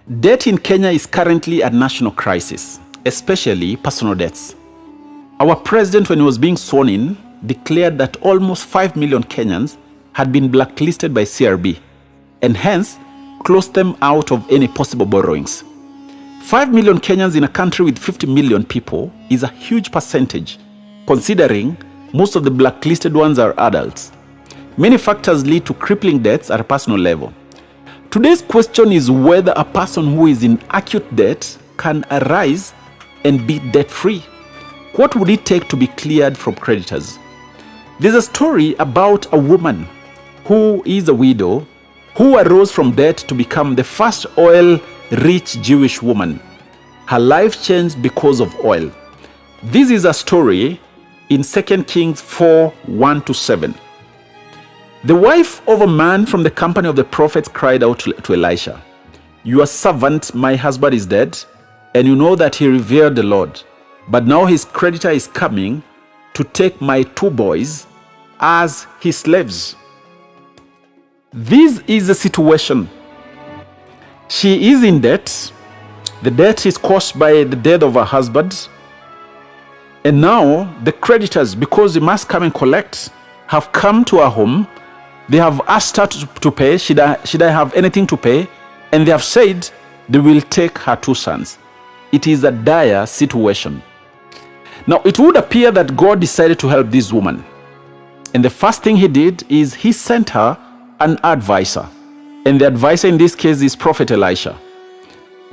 Debt in Kenya is currently a national crisis, especially personal debts. Our president, when he was being sworn in, declared that almost 5 million Kenyans had been blacklisted by CRB and hence closed them out of any possible borrowings. 5 million Kenyans in a country with 50 million people is a huge percentage, considering most of the blacklisted ones are adults. Many factors lead to crippling debts at a personal level. Today's question is whether a person who is in acute debt can arise and be debt-free. What would it take to be cleared from creditors? There's a story about a woman who is a widow who arose from debt to become the first oil-rich Jewish woman. Her life changed because of oil. This is a story in 2 Kings 4:1-7. The wife of a man from the company of the prophets cried out to Elisha, "Your servant, my husband, is dead, and you know that he revered the Lord. But now his creditor is coming to take my 2 boys as his slaves." This is the situation. She is in debt. The debt is caused by the death of her husband. And now the creditors, because they must come and collect, have come to her home. They have asked her to pay. Should I have anything to pay? And they have said they will take her 2 sons. It is a dire situation. Now, it would appear that God decided to help this woman. And the first thing he did is he sent her an advisor. And the advisor in this case is Prophet Elisha.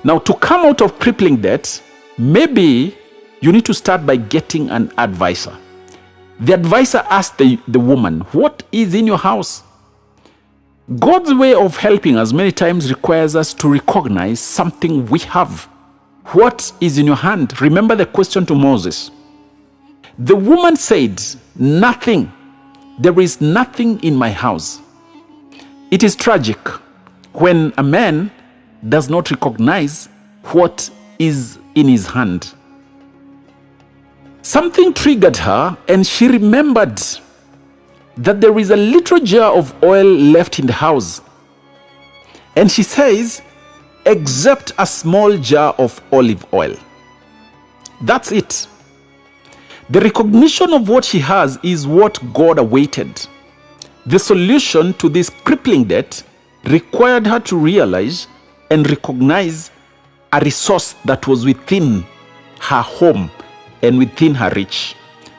Now, to come out of crippling debt, maybe you need to start by getting an advisor. The advisor asked the woman, "What is in your house?" God's way of helping us many times requires us to recognize something we have. What is in your hand? Remember the question to Moses. The woman said, "Nothing. There is nothing in my house." It is tragic when a man does not recognize what is in his hand. Something triggered her, and she remembered that there is a little jar of oil left in the house. And she says, "Except a small jar of olive oil." That's it. The recognition of what she has is what God awaited. The solution to this crippling debt required her to realize and recognize a resource that was within her home and within her reach.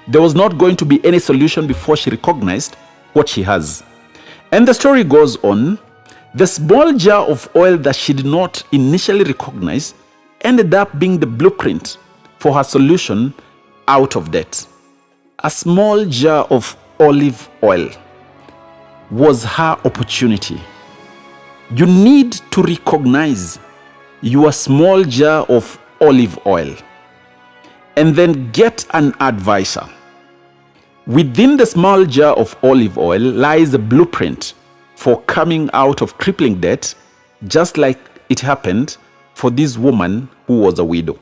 There was not going to be any solution before she recognized what she has. And the story goes on. The small jar of oil that she did not initially recognize ended up being the blueprint for her solution out of debt. A small jar of olive oil was her opportunity. You need to recognize your small jar of olive oil and then get an advisor. Within the small jar of olive oil lies a blueprint for coming out of crippling debt, just like it happened for this woman who was a widow.